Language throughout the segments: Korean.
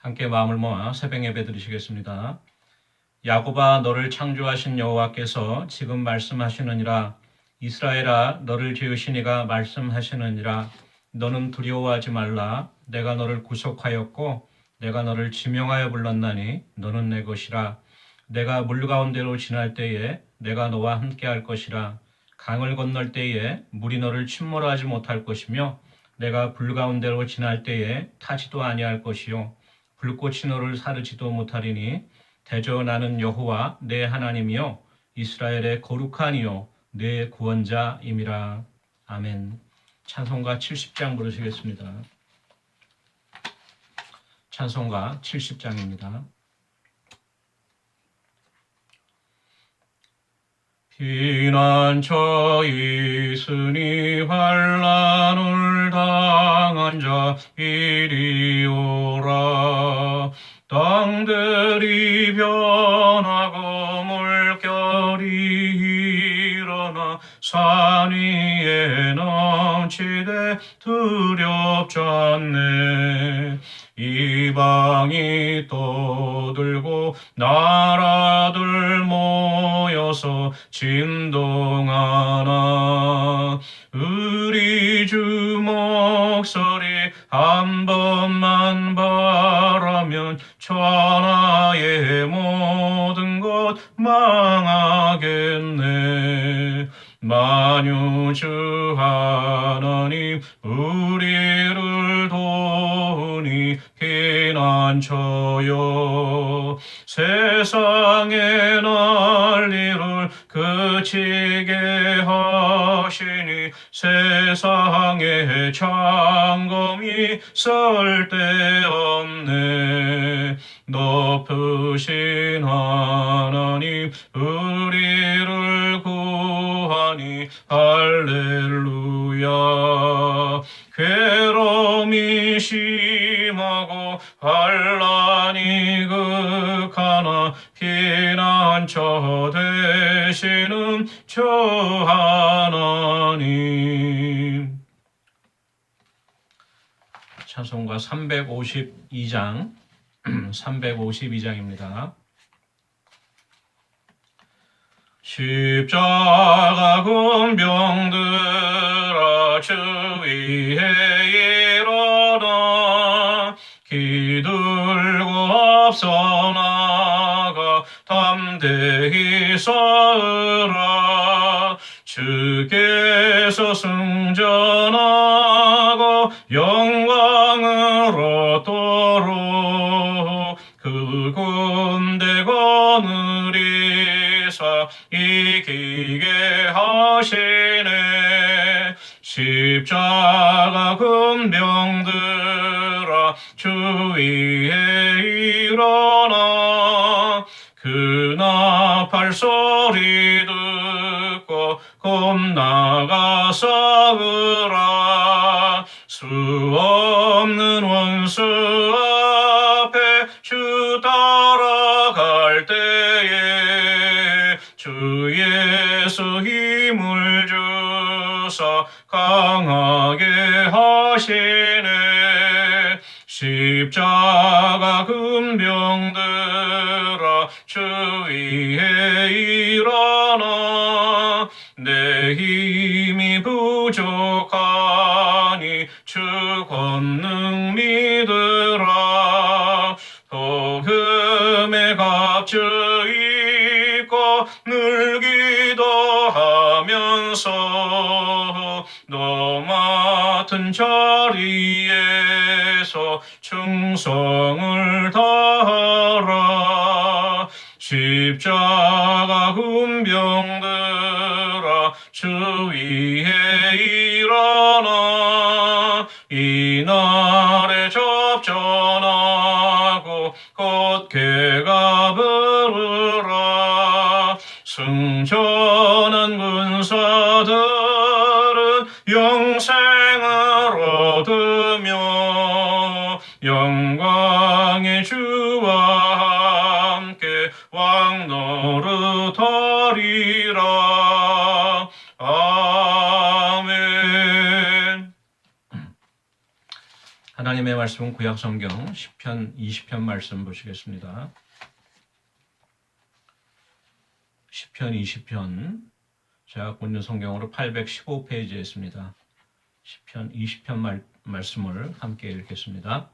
함께 마음을 모아 새벽 예배 드리시겠습니다. 야곱아 너를 창조하신 여호와께서 지금 말씀하시느니라. 이스라엘아 너를 지으신 이가 말씀하시느니라. 너는 두려워하지 말라. 내가 너를 구속하였고 내가 너를 지명하여 불렀나니 너는 내 것이라. 내가 물 가운데로 지날 때에 내가 너와 함께 할 것이라. 강을 건널 때에 물이 너를 침몰하지 못할 것이며 내가 불 가운데로 지날 때에 타지도 아니할 것이요 불꽃이 너를 사르지도 못하리니 대저 나는 여호와 내 하나님이요 이스라엘의 거룩한 이요 내 구원자임이라. 아멘. 찬송가 70장 부르시겠습니다. 찬송가 70장입니다. 피난처 있으니 환난을 당한 자 이리 오라. 땅들이 변하고 물결이 일어나 산 위에 넘치되 두렵지 않네. 이방이 떠들고 나라들 모여서 진동하나 우리 주 목소리 한 번만 바라면 천하의 모든 것 망하겠네. 만유주 하나님 우리를 도우니 피난처여. 세상의 난리를 그치게 하시니 세상의 창검이 쓸데없네. 높으신 하나님 우리를 구하니 할렐루야. 괴로움이 심하고 환난이 극하나 피난처 되시는 주 하나님. 찬송가 352장 352장입니다. 십자가 군병들아 주 위에 일어나 기들고 앞서 나가 담대히 서으라. 주께서 승전하고 영광을 얻도록 그 군대 거느리사 이기게 하시네. 십자가 군병들아 주 위에 일어나 그 나팔 소리 듣고 겁나가 싸우라. 수 없는 원수 앞에 주 따라갈 때에 주 예수 힘을 주사 강하게 하시네. 십자가 군병들아 주 위에 일어나 내 힘이 부족하니 주 권능 믿으라. 복음의 값주 입고 늘 기도하면서 너 맡은 자리에서 충성을 다하라. 십자가 군병들아 주 위에 일어나 이날에 접전하고 곧개가 부르라. 승천한 군사들은 영생을 얻으며 영광의 주와 함께 왕노릇하리라. 아멘. 하나님 하나님의 말씀은 구약성경 시편 20편 말씀 보시겠습니다. 시편 20편 제가 갖고 있는 성경으로 815페이지에 있습니다. 시편 20편 말씀을 함께 읽겠습니다.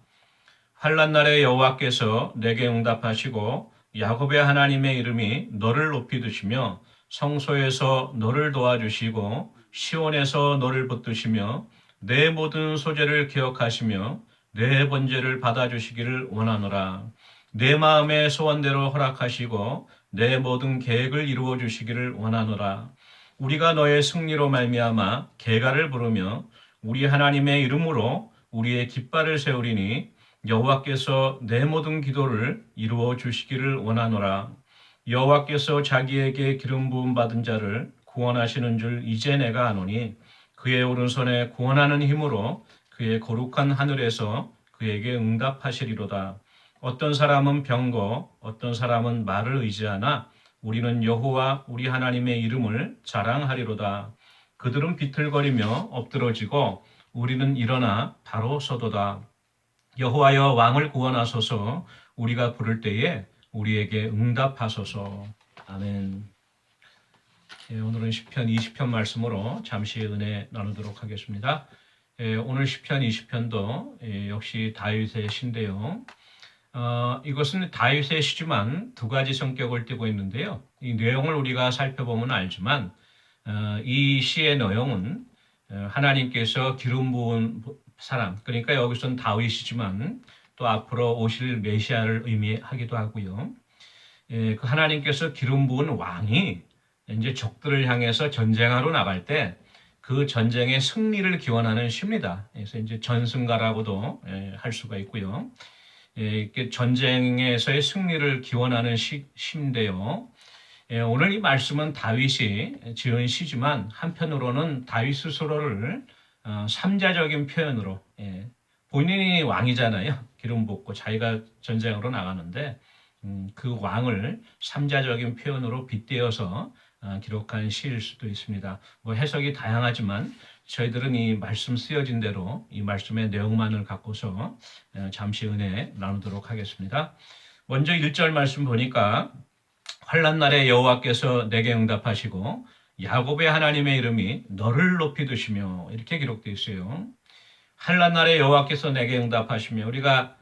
환난 날에 여호와께서 내게 응답하시고 야곱의 하나님의 이름이 너를 높이 드시며 성소에서 너를 도와주시고 시온에서 너를 붙드시며 내 모든 소재를 기억하시며 내 번제를 받아주시기를 원하노라. 내 마음의 소원대로 허락하시고 내 모든 계획을 이루어 주시기를 원하노라. 우리가 너의 승리로 말미암아 계가를 부르며 우리 하나님의 이름으로 우리의 깃발을 세우리니 여호와께서 내 모든 기도를 이루어 주시기를 원하노라. 여호와께서 자기에게 기름 부음 받은 자를 구원하시는 줄 이제 내가 아노니 그의 오른손에 구원하는 힘으로 그의 거룩한 하늘에서 그에게 응답하시리로다. 어떤 사람은 병거, 어떤 사람은 말을 의지하나 우리는 여호와 우리 하나님의 이름을 자랑하리로다. 그들은 비틀거리며 엎드러지고 우리는 일어나 바로 서도다. 여호와여 왕을 구원하소서. 우리가 부를 때에 우리에게 응답하소서. 아멘. 오늘은 시편 20편 말씀으로 잠시 은혜 나누도록 하겠습니다. 오늘 시편 20편도 역시 다윗의 시인데요. 이것은 다윗의 시지만 두 가지 성격을 띠고 있는데요. 이 내용을 우리가 살펴보면 알지만 이 시의 내용은 하나님께서 기름 부은 사람, 그러니까 여기서는 다윗이지만 또 앞으로 오실 메시아를 의미하기도 하고요. 그 하나님께서 기름 부은 왕이 이제 적들을 향해서 전쟁하러 나갈 때 그 전쟁의 승리를 기원하는 시입니다. 그래서 이제 전승가라고도 할 수가 있고요. 이렇게 전쟁에서의 승리를 기원하는 시인데요. 오늘 이 말씀은 다윗이 지은 시지만 한편으로는 다윗 스스로를 삼자적인 표현으로, 본인이 왕이잖아요. 기름 붓고 자기가 전쟁으로 나가는데 그 왕을 삼자적인 표현으로 빗대어서 기록한 시일 수도 있습니다. 뭐 해석이 다양하지만 저희들은 이 말씀 쓰여진 대로 이 말씀의 내용만을 갖고서 잠시 은혜 나누도록 하겠습니다. 먼저 1절 말씀 보니까 환난 날에 여호와께서 내게 응답하시고 야곱의 하나님의 이름이 너를 높이 드시며 이렇게 기록되어 있어요. 환난 날에 여호와께서 내게 응답하시며 우리가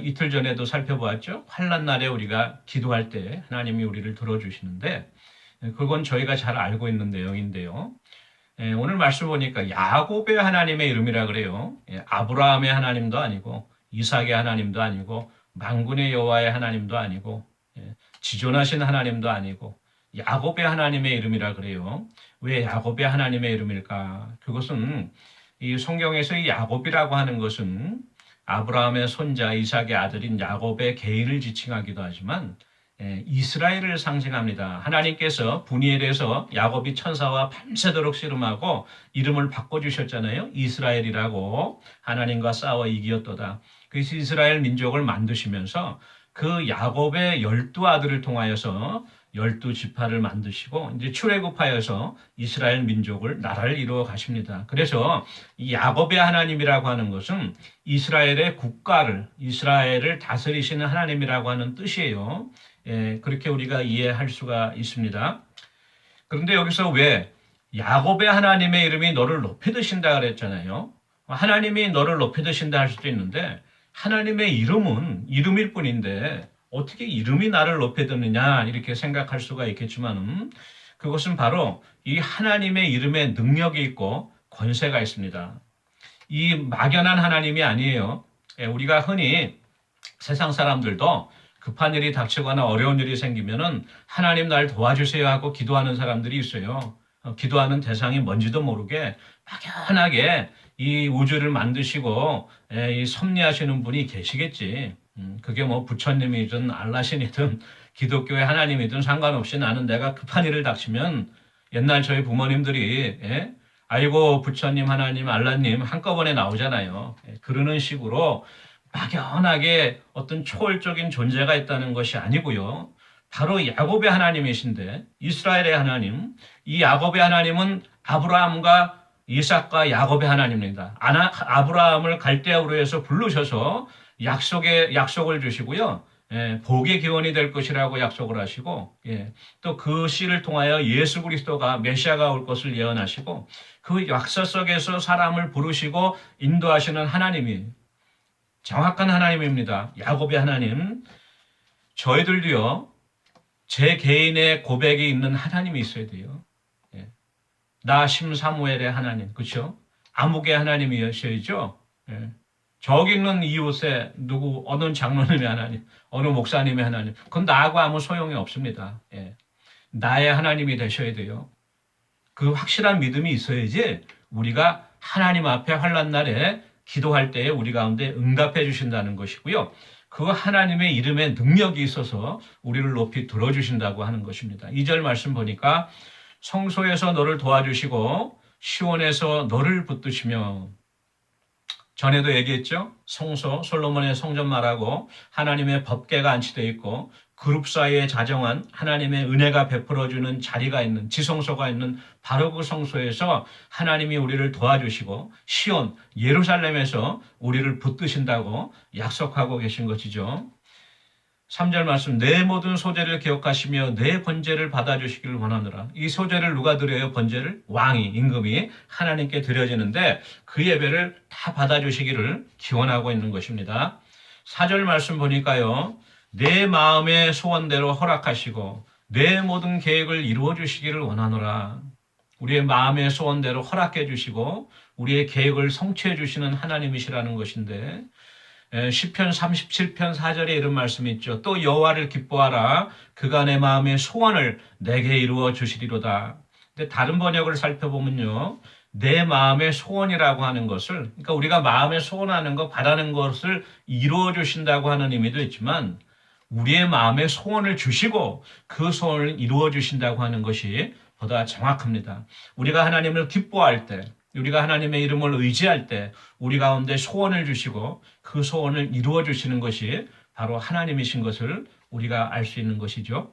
이틀 전에도 살펴보았죠. 환난 날에 우리가 기도할 때 하나님이 우리를 들어주시는데 그건 저희가 잘 알고 있는 내용인데요. 오늘 말씀 보니까 야곱의 하나님의 이름이라 그래요. 아브라함의 하나님도 아니고 이삭의 하나님도 아니고 만군의 여호와의 하나님도 아니고 지존하신 하나님도 아니고 야곱의 하나님의 이름이라 그래요. 왜 야곱의 하나님의 이름일까? 그것은 이 성경에서 이 야곱이라고 하는 것은 아브라함의 손자 이삭의 아들인 야곱의 개인을 지칭하기도 하지만 이스라엘을 상징합니다. 하나님께서 분이엘에서 야곱이 천사와 밤새도록 씨름하고 이름을 바꿔주셨잖아요. 이스라엘이라고 하나님과 싸워 이기었도다. 그래서 이스라엘 민족을 만드시면서 그 야곱의 12아들을 통하여서 12지파를 만드시고 이제 출애굽하여서 이스라엘 민족을 나라를 이루어 가십니다. 그래서 이 야곱의 하나님이라고 하는 것은 이스라엘의 국가를 이스라엘을 다스리시는 하나님이라고 하는 뜻이에요. 그렇게 우리가 이해할 수가 있습니다. 그런데 여기서 왜 야곱의 하나님의 이름이 너를 높이 드신다 그랬잖아요. 하나님이 너를 높이 드신다 할 수도 있는데 하나님의 이름은 이름일 뿐인데 어떻게 이름이 나를 높이 드느냐 이렇게 생각할 수가 있겠지만 그것은 바로 이 하나님의 이름에 능력이 있고 권세가 있습니다. 이 막연한 하나님이 아니에요. 우리가 흔히 세상 사람들도 급한 일이 닥치거나 어려운 일이 생기면은 하나님 날 도와주세요 하고 기도하는 사람들이 있어요. 기도하는 대상이 뭔지도 모르게 막연하게 이 우주를 만드시고 이 섭리하시는 분이 계시겠지. 그게 뭐 부처님이든 알라신이든 기독교의 하나님이든 상관없이 나는 내가 급한 일을 닥치면 옛날 저희 부모님들이 아이고 부처님 하나님 알라님 한꺼번에 나오잖아요. 그러는 식으로 막연하게 어떤 초월적인 존재가 있다는 것이 아니고요. 바로 야곱의 하나님이신데 이스라엘의 하나님, 이 야곱의 하나님은 아브라함과 이삭과 야곱의 하나님입니다. 아브라함을 갈대아 우르에서 부르셔서 약속을 주시고요. 예, 복의 기원이 될 것이라고 약속을 하시고, 예, 또 그 씨를 통하여 예수 그리스도가 메시아가 올 것을 예언하시고, 그 약속 속에서 사람을 부르시고 인도하시는 하나님이 정확한 하나님입니다. 야곱의 하나님. 저희들도요, 제 개인의 고백이 있는 하나님이 있어야 돼요. 예. 나 심사무엘의 하나님, 그렇죠? 암흑의 하나님이셔야죠. 예. 저기 있는 이웃에 어느 장로님의 하나님, 어느 목사님의 하나님, 그건 나하고 아무 소용이 없습니다. 예. 나의 하나님이 되셔야 돼요. 그 확실한 믿음이 있어야지 우리가 하나님 앞에 환난 날에 기도할 때에 우리 가운데 응답해 주신다는 것이고요. 그 하나님의 이름에 능력이 있어서 우리를 높이 들어주신다고 하는 것입니다. 2절 말씀 보니까 성소에서 너를 도와주시고 시온에서 너를 붙드시며, 전에도 얘기했죠. 성소, 솔로몬의 성전 말하고 하나님의 법궤가 안치되어 있고 그룹 사이에 자정한 하나님의 은혜가 베풀어주는 자리가 있는 지성소가 있는 바로 그 성소에서 하나님이 우리를 도와주시고 시온, 예루살렘에서 우리를 붙드신다고 약속하고 계신 것이죠. 3절 말씀, 내 모든 소재를 기억하시며 내 번제를 받아주시기를 원하노라. 이 소재를 누가 드려요? 번제를? 왕이, 임금이 하나님께 드려지는데 그 예배를 다 받아주시기를 기원하고 있는 것입니다. 4절 말씀 보니까요, 내 마음의 소원대로 허락하시고 내 모든 계획을 이루어 주시기를 원하노라. 우리의 마음의 소원대로 허락해 주시고 우리의 계획을 성취해 주시는 하나님이시라는 것인데, 시편 37편 4절에 이런 말씀이 있죠. 또 여호와를 기뻐하라. 그가 내 마음의 소원을 내게 이루어 주시리로다. 근데 다른 번역을 살펴보면요, 내 마음의 소원이라고 하는 것을, 그러니까 우리가 마음에 소원하는 것, 바라는 것을 이루어 주신다고 하는 의미도 있지만 우리의 마음에 소원을 주시고 그 소원을 이루어 주신다고 하는 것이 보다 정확합니다. 우리가 하나님을 기뻐할 때, 우리가 하나님의 이름을 의지할 때 우리 가운데 소원을 주시고 그 소원을 이루어 주시는 것이 바로 하나님이신 것을 우리가 알 수 있는 것이죠.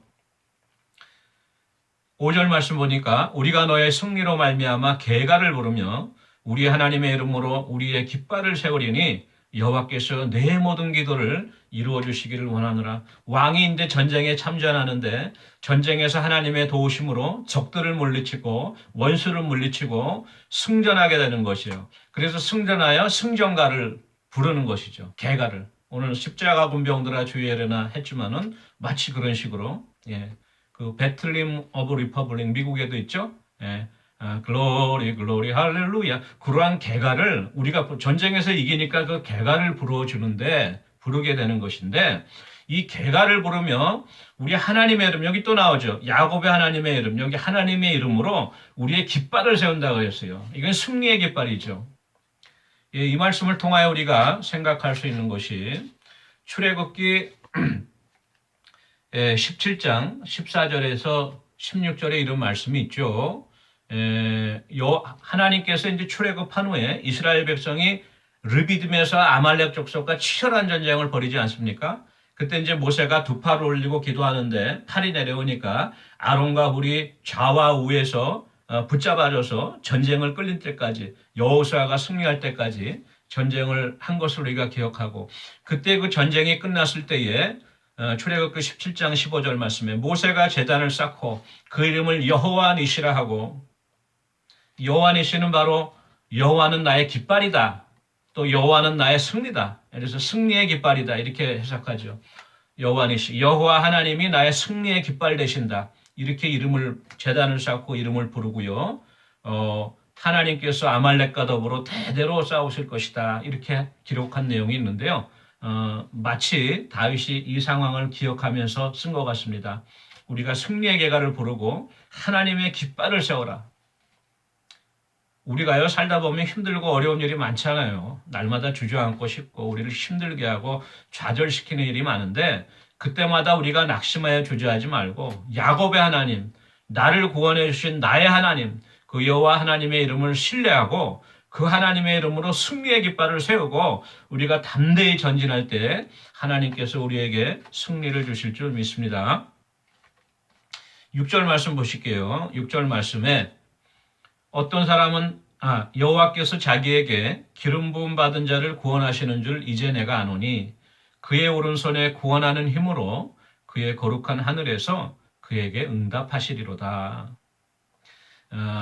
5절 말씀 보니까 우리가 너의 승리로 말미암아 계가를 부르며 우리 하나님의 이름으로 우리의 깃발을 세우리니 여호와께서 내 모든 기도를 이루어 주시기를 원하노라. 왕이 이제 전쟁에 참전하는데 전쟁에서 하나님의 도우심으로 적들을 물리치고 원수를 물리치고 승전하게 되는 것이에요. 그래서 승전하여 승전가를 부르는 것이죠. 계가를. 오늘 십자가 군병들아 주의하려나 했지만은 마치 그런 식으로, 예. 그 배틀림 오브 리퍼블릭 미국에도 있죠. 예. 글로리 글로리 할렐루야. 그러한 계가를 우리가 전쟁에서 이기니까 그 계가를 부르게 되는 것인데, 이 계가를 부르며 우리 하나님의 이름, 여기 또 나오죠. 야곱의 하나님의 이름, 여기 하나님의 이름으로 우리의 깃발을 세운다고 했어요. 이건 승리의 깃발이죠. 예, 이 말씀을 통하여 우리가 생각할 수 있는 것이 출애굽기 17장 14절에서 16절에 이런 말씀이 있죠. 하나님께서 이제 출애굽한 후에 이스라엘 백성이 르비딤에서 아말렉 족속과 치열한 전쟁을 벌이지 않습니까? 그때 이제 모세가 두 팔을 올리고 기도하는데 팔이 내려오니까 아론과 훌이 좌와 우에서 붙잡아줘서 전쟁을 끌린 때까지, 여호수아가 승리할 때까지 전쟁을 한 것을 우리가 기억하고, 그때 그 전쟁이 끝났을 때에 출애굽기 17장 15절 말씀에 모세가 제단을 쌓고 그 이름을 여호와 니시라 하고, 여호와 니시는 바로 여호와는 나의 깃발이다, 또 여호와는 나의 승리다, 그래서 승리의 깃발이다 이렇게 해석하죠. 여호와 니시, 여호와 하나님이 나의 승리의 깃발 되신다, 이렇게 제단을 쌓고 이름을 부르고요. 하나님께서 아말렉과 더불어 대대로 싸우실 것이다 이렇게 기록한 내용이 있는데요. 마치 다윗이 이 상황을 기억하면서 쓴 것 같습니다. 우리가 승리의 계가를 부르고 하나님의 깃발을 세워라. 우리가요, 살다 보면 힘들고 어려운 일이 많잖아요. 날마다 주저앉고 싶고 우리를 힘들게 하고 좌절시키는 일이 많은데, 그때마다 우리가 낙심하여 주저하지 말고 야곱의 하나님, 나를 구원해 주신 나의 하나님, 그 여호와 하나님의 이름을 신뢰하고 그 하나님의 이름으로 승리의 깃발을 세우고 우리가 담대히 전진할 때 하나님께서 우리에게 승리를 주실 줄 믿습니다. 6절 말씀 보실게요. 6절 말씀에 어떤 사람은 여호와께서 자기에게 기름 부음 받은 자를 구원하시는 줄 이제 내가 아노니 그의 오른손에 구원하는 힘으로 그의 거룩한 하늘에서 그에게 응답하시리로다.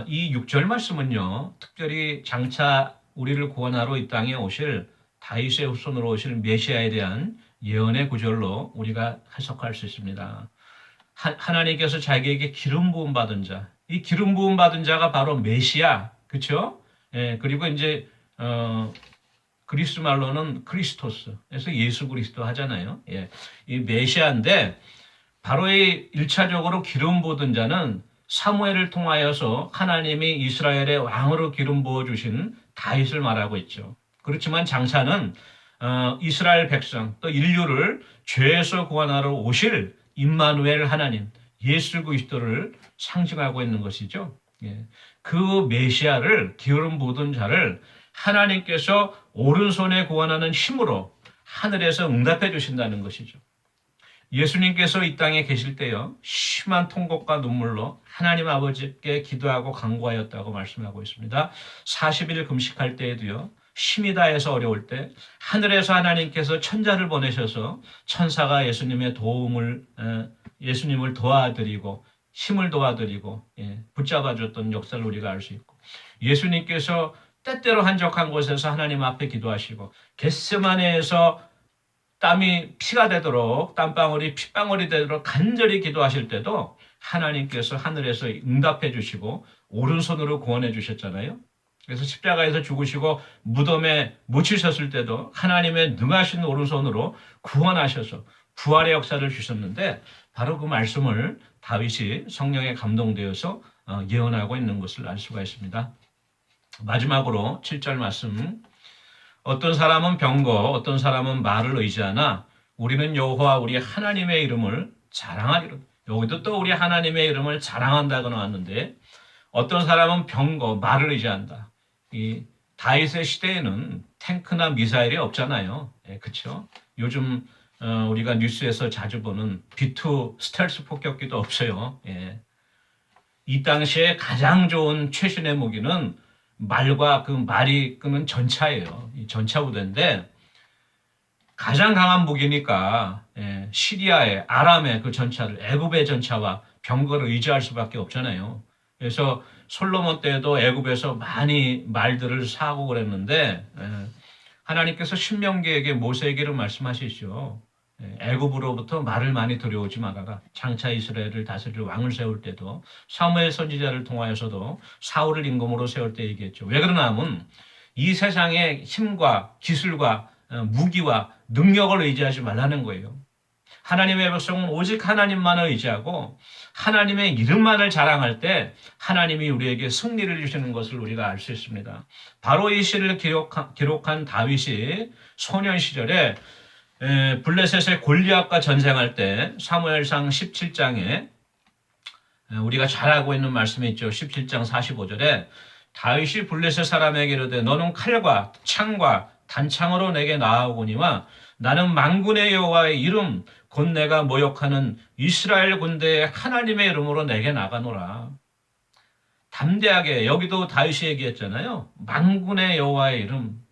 이 6절 말씀은요, 특별히 장차 우리를 구원하러 이 땅에 오실 다윗의 후손으로 오실 메시아에 대한 예언의 구절로 우리가 해석할 수 있습니다. 하나님께서 자기에게 기름 부음 받은 자, 이 기름 부음 받은 자가 바로 메시아, 그렇죠? 예, 그리고 이제 그리스 말로는 크리스토스, 그래서 예수 그리스도 하잖아요. 예, 이 메시아인데 바로 이 1차적으로 기름 부은 자는 사무엘을 통하여서 하나님이 이스라엘의 왕으로 기름 부어 주신 다윗을 말하고 있죠. 그렇지만 장차는 이스라엘 백성 또 인류를 죄에서 구원하러 오실 임마누엘 하나님 예수 그리스도를 상징하고 있는 것이죠. 예. 그 메시아를 기름 부은 자를 하나님께서 오른손에 구원하는 힘으로 하늘에서 응답해 주신다는 것이죠. 예수님께서 이 땅에 계실 때요, 심한 통곡과 눈물로 하나님 아버지께 기도하고 간구하였다고 말씀하고 있습니다. 40일 금식할 때에도요, 힘이 다해서 어려울 때 하늘에서 하나님께서 천자를 보내셔서 천사가 예수님을 도와드리고 힘을 도와드리고 붙잡아줬던 역사를 우리가 알 수 있고, 예수님께서 때때로 한적한 곳에서 하나님 앞에 기도하시고 겟세마네에서 땀이 피가 되도록 땀방울이 핏방울이 되도록 간절히 기도하실 때도 하나님께서 하늘에서 응답해 주시고 오른손으로 구원해 주셨잖아요. 그래서 십자가에서 죽으시고 무덤에 묻히셨을 때도 하나님의 능하신 오른손으로 구원하셔서 부활의 역사를 주셨는데 바로 그 말씀을 다윗이 성령에 감동되어서 예언하고 있는 것을 알 수가 있습니다. 마지막으로 7절 말씀, 어떤 사람은 병거, 어떤 사람은 말을 의지하나 우리는 여호와 우리 하나님의 이름을 자랑하리라. 여기도 또 우리 하나님의 이름을 자랑한다고 나왔는데, 어떤 사람은 병거, 말을 의지한다. 이 다윗의 시대에는 탱크나 미사일이 없잖아요. 그렇죠? 요즘 우리가 뉴스에서 자주 보는 B2 스텔스 폭격기도 없어요. 이 당시에 가장 좋은 최신의 무기는 말과 그 말이 끄는 전차예요. 이 전차 부대인데 가장 강한 무기니까 시리아의 아람의 그 전차를 애굽의 전차와 병거를 의지할 수밖에 없잖아요. 그래서 솔로몬 때에도 애굽에서 많이 말들을 사고 그랬는데 하나님께서 신명기에게 모세에게로 말씀하시죠. 애굽으로부터 말을 많이 들여오지 말아라. 장차 이스라엘을 다스릴 왕을 세울 때도 사무엘 선지자를 통하여서도 사울을 임금으로 세울 때 얘기했죠. 왜 그러나 하면 이 세상의 힘과 기술과 무기와 능력을 의지하지 말라는 거예요. 하나님의 백성은 오직 하나님만을 의지하고 하나님의 이름만을 자랑할 때 하나님이 우리에게 승리를 주시는 것을 우리가 알 수 있습니다. 바로 이 시를 기록한 다윗이 소년 시절에 블레셋의 골리앗과 전쟁할 때 사무엘상 17장에 우리가 잘 알고 있는 말씀이 있죠. 17장 45절에 다윗이 블레셋 사람에게 이르되 너는 칼과 창과 단창으로 내게 나아오거니와 나는 만군의 여호와의 이름 곧 내가 모욕하는 이스라엘 군대의 하나님의 이름으로 내게 나가노라. 담대하게, 여기도 다윗이 얘기했잖아요. 만군의 여호와의 이름,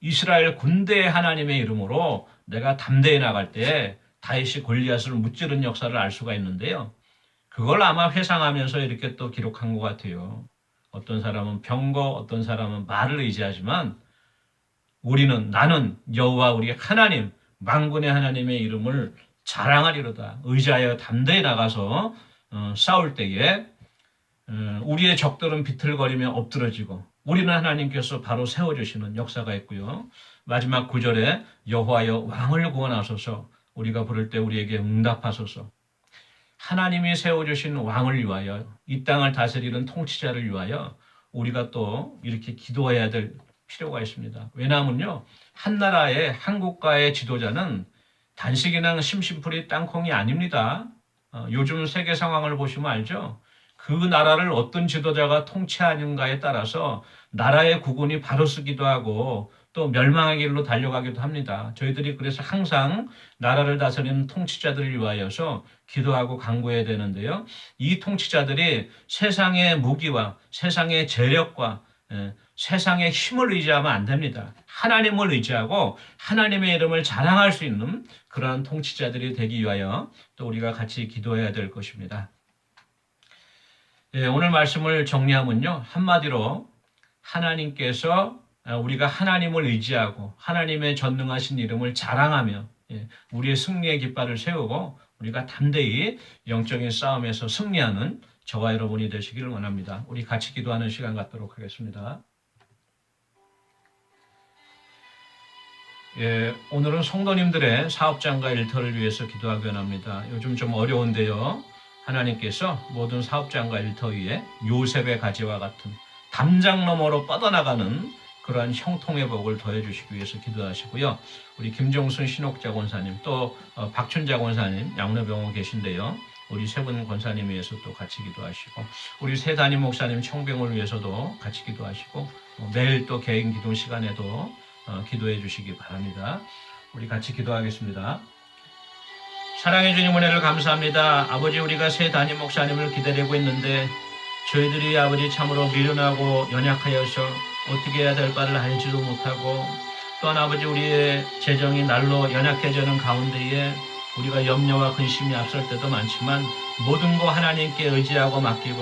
이스라엘 군대의 하나님의 이름으로 내가 담대히 나갈 때 다윗이 골리앗을 무찌른 역사를 알 수가 있는데요. 그걸 아마 회상하면서 이렇게 또 기록한 것 같아요. 어떤 사람은 병거, 어떤 사람은 말을 의지하지만 나는 여호와 우리 하나님, 만군의 하나님의 이름을 자랑하리로다. 의지하여 담대히 나가서 싸울 때에 우리의 적들은 비틀거리며 엎드러지고 우리는 하나님께서 바로 세워주시는 역사가 있고요. 마지막 9절에 여호와여 왕을 구원하소서, 우리가 부를 때 우리에게 응답하소서. 하나님이 세워주신 왕을 위하여, 이 땅을 다스리는 통치자를 위하여 우리가 또 이렇게 기도해야 될 필요가 있습니다. 왜냐하면요, 한 나라의, 한 국가의 지도자는 단식이나 심심풀이 땅콩이 아닙니다. 요즘 세계 상황을 보시면 알죠? 그 나라를 어떤 지도자가 통치하는가에 따라서 나라의 국운이 바로 서기도 하고 또 멸망의 길로 달려가기도 합니다. 저희들이 그래서 항상 나라를 다스리는 통치자들을 위하여서 기도하고 간구해야 되는데요. 이 통치자들이 세상의 무기와 세상의 재력과 세상의 힘을 의지하면 안 됩니다. 하나님을 의지하고 하나님의 이름을 자랑할 수 있는 그러한 통치자들이 되기 위하여 또 우리가 같이 기도해야 될 것입니다. 오늘 말씀을 정리하면요. 한마디로 하나님께서 우리가 하나님을 의지하고 하나님의 전능하신 이름을 자랑하며 우리의 승리의 깃발을 세우고 우리가 담대히 영적인 싸움에서 승리하는 저와 여러분이 되시기를 원합니다. 우리 같이 기도하는 시간 갖도록 하겠습니다. 오늘은 성도님들의 사업장과 일터를 위해서 기도하기 원합니다. 요즘 좀 어려운데요. 하나님께서 모든 사업장과 일터 위에 요셉의 가지와 같은 담장 너머로 뻗어나가는 그러한 형통의 복을 더해주시기 위해서 기도하시고요. 우리 김정순 신옥자 권사님 또 박춘자 권사님 양로병원 계신데요. 우리 세 분 권사님 위해서 또 같이 기도하시고 우리 세 담임 목사님 청병을 위해서도 같이 기도하시고 매일 또 개인 기도 시간에도 기도해 주시기 바랍니다. 우리 같이 기도하겠습니다. 사랑해 주님 은혜를 감사합니다. 아버지 우리가 새 담임 목사님을 기다리고 있는데 저희들이 아버지 참으로 미련하고 연약하여서 어떻게 해야 될 바를 알지도 못하고 또한 아버지 우리의 재정이 날로 연약해지는 가운데에 우리가 염려와 근심이 앞설 때도 많지만 모든 거 하나님께 의지하고 맡기고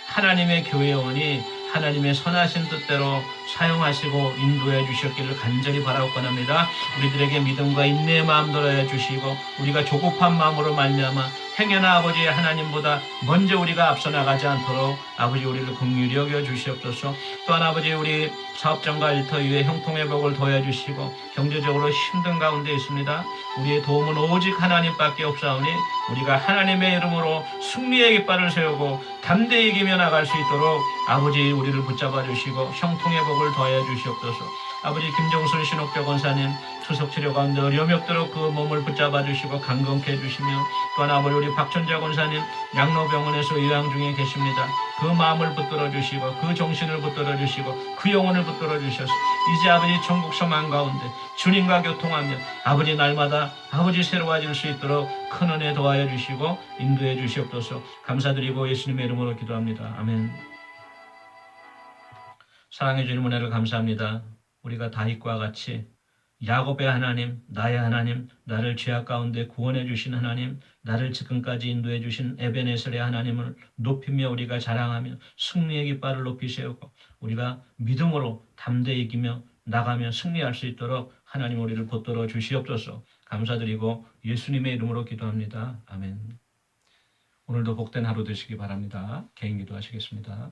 하나님의 교회원이 하나님의 선하신 뜻대로 사용하시고 인도해 주셨기를 간절히 바라옵건합니다. 우리들에게 믿음과 인내의 마음 들어야 주시고 우리가 조급한 마음으로 말미암아 행여나 아버지 하나님보다 먼저 우리가 앞서 나가지 않도록 아버지 우리를 긍휼히 여겨 주시옵소서. 또한 아버지 우리 사업장과 일터 위에 형통의 복을 더해 주시고 경제적으로 힘든 가운데 있습니다. 우리의 도움은 오직 하나님밖에 없사오니 우리가 하나님의 이름으로 승리의 깃발을 세우고 담대히 이기며 나갈 수 있도록 아버지 우리를 붙잡아 주시고 형통의 복을 더해 주시옵소서. 아버지 김정순 신옥자 권사님 투석 치료 가운데 어려움이 없도록 그 몸을 붙잡아 주시고 강건케 해주시며 또한 아버지 우리 박천자 권사님 양로병원에서 요양 중에 계십니다. 그 마음을 붙들어 주시고 그 정신을 붙들어 주시고 그 영혼을 붙들어 주셔서 이제 아버지 천국 소망 가운데 주님과 교통하며 아버지 날마다 아버지 새로워질 수 있도록 큰 은혜 도와여 주시고 인도해 주시옵소서. 감사드리고 예수님의 이름으로 기도합니다. 아멘. 사랑해 주님 은혜를 감사합니다. 우리가 다윗과 같이 야곱의 하나님, 나의 하나님, 나를 죄악 가운데 구원해 주신 하나님, 나를 지금까지 인도해 주신 에베네셀의 하나님을 높이며 우리가 자랑하며 승리의 깃발을 높이 세우고 우리가 믿음으로 담대히 이기며 나가며 승리할 수 있도록 하나님 우리를 붙들어 주시옵소서. 감사드리고 예수님의 이름으로 기도합니다. 아멘. 오늘도 복된 하루 되시기 바랍니다. 개인 기도하시겠습니다.